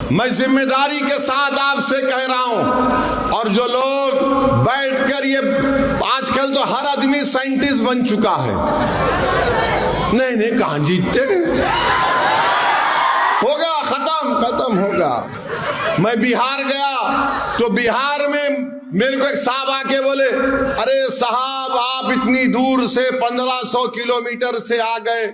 मैं जिम्मेदारी के साथ आपसे कह रहा हूं, और जो लोग बैठकर ये आजकल तो हर आदमी साइंटिस्ट बन चुका है, नहीं कहां जीतते, होगा खत्म होगा। मैं बिहार गया तो बिहार में मेरे को एक साहब आके बोले, अरे साहब आप इतनी दूर से 1500 किलोमीटर से आ गए,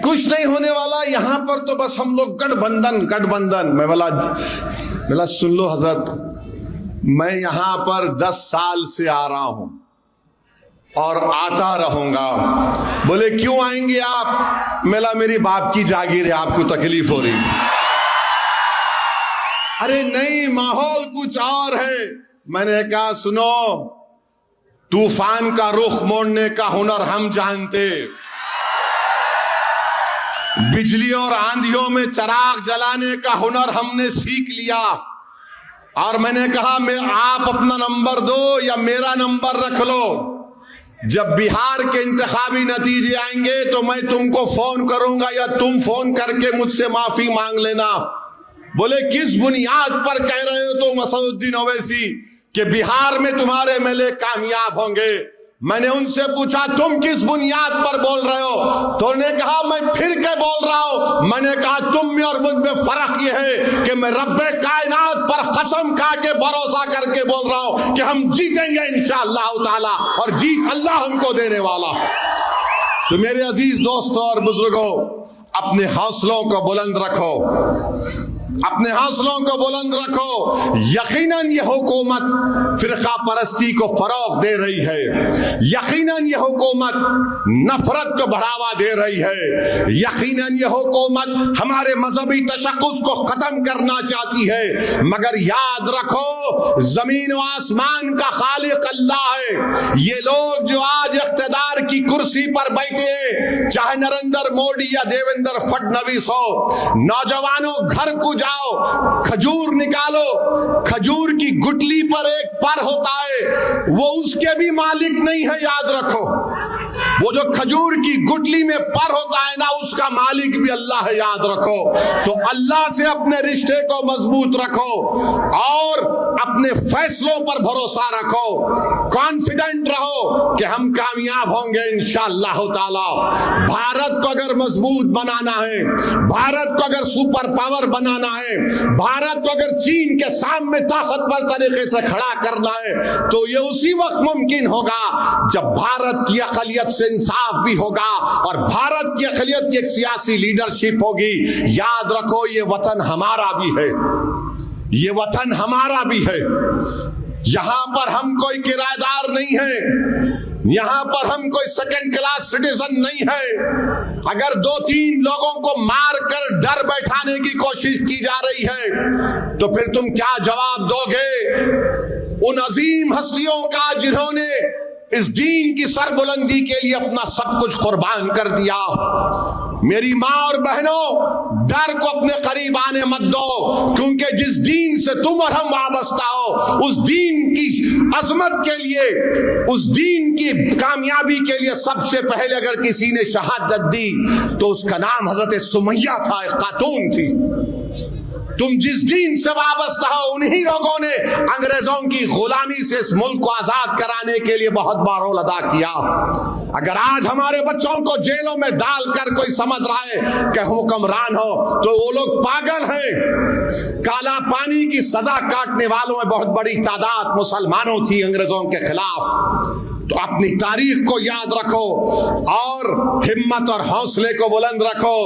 कुछ नहीं होने वाला यहां पर तो बस हम लोग गठबंधन। मैं बोला सुन लो हजरत, मैं यहां पर 10 साल से आ रहा हूं और आता रहूंगा। बोले क्यों आएंगे आप? मेला मेरी बाप की जागीर है, आपको तकलीफ हो रही? अरे नहीं, माहौल कुछ और है। मैंने कहा सुनो, तूफान का रुख मोड़ने का हुनर हम जानते, बिजली और आंधियों में चिराग जलाने का हुनर हमने सीख लिया। और मैंने कहा आप अपना नंबर दो या मेरा नंबर रख लो, जब बिहार के इंतखाबी नतीजे आएंगे तो मैं तुमको फोन करूंगा या तुम फोन करके मुझसे माफी मांग लेना। बोले किस बुनियाद पर कह रहे हो तुम असदुद्दीन ओवैसी कि बिहार में तुम्हारे एमएलए कामयाब होंगे? मैंने उनसे पूछा तुम किस बुनियाद पर बोल रहे हो? तो उन्होंने कहा मैं फिर के बोल रहा हूं। मैंने कहा तुम में और मुझ में फर्क यह है कि मैं रब्बे कायनात पर कसम खा के भरोसा करके बोल रहा हूं कि हम जीतेंगे इंशाअल्लाह ताला, और जीत अल्लाह हमको देने वाला। तो मेरे अजीज दोस्तों और बुजुर्गों, अपने हौसलों को बुलंद रखो, अपने हौसलों को बुलंद रखो। यकीनन ये हुकूमत फिरका परस्ती को फरोग दे रही है, यकीनन ये हुकूमत नफरत को बढ़ावा दे रही है, यकीनन ये हुकूमत हमारे मजहबी तशक्कुस को खत्म करना चाहती है। मगर याद रखो, जमीन व आसमान का खालिक अल्लाह है। ये लोग जो आज इख्तिदार की कुर्सी पर बैठे हैं, चाहे नरेंद्र मोदी या देवेंद्र फडणवीस हो, नौजवानों घर को जाओ, खजूर निकालो, खजूर की गुटली पर एक पर होता है, वो उसके भी मालिक नहीं है, याद रखो। वो जो खजूर की गुटली में पर होता है ना, उसका मालिक भी अल्लाह है, याद रखो। तो अल्लाह से अपने रिश्ते को मजबूत रखो और अपने फैसलों पर भरोसा रखो, कॉन्फिडेंट रहो कि हम कामयाब होंगे इंशाअल्लाह ताला। भारत को अगर मजबूत बनाना है, भारत को अगर सुपर पावर बनाना है, भारत को अगर चीन के सामने ताकतवर तरीके से खड़ा करना है, तो ये उसी वक्त मुमकिन होगा जब भारत की अक़लियत से इंसाफ भी होगा और भारत की अक़लियत की एक सियासी लीडरशिप होगी। याद रखो, ये वतन हमारा भी है, ये वतन हमारा भी है। यहां पर हम कोई किराएदार नहीं है, यहां पर हम कोई सेकंड क्लास सिटीजन नहीं है। अगर 2-3 लोगों को मार कर डर बैठाने की कोशिश की जा रही है, तो फिर तुम क्या जवाब दोगे उन अजीम हस्तियों का जिन्होंने इस दीन की सरबुलंदी के लिए अपना सब कुछ कुर्बान कर दिया? मेरी माँ और बहनों, डर को अपने करीब आने मत दो, क्योंकि जिस दीन से तुम और हम वाबस्ता हो, उस दीन की अजमत के लिए, उस दीन की कामयाबी के लिए सबसे पहले अगर किसी ने शहादत दी तो उसका नाम हजरत सुमैया था, एक खातून थी। तुम जिस दीन से वाबस्ता हो, उन्हीं लोगों ने अंग्रेजों की गुलामी से इस मुल्क को आजाद कराने के लिए बहुत बड़ा रोल अदा किया। अगर आज हमारे बच्चों को जेलों में डालकर कोई समझ रहा है कि हुक्मरान हो, तो वो लोग पागल हैं। काला पानी की सजा काटने वालों में बहुत बड़ी तादाद मुसलमानों थी अंग्रेजों के खिलाफ। तो अपनी तारीख को याद रखो और हिम्मत और हौसले को बुलंद रखो।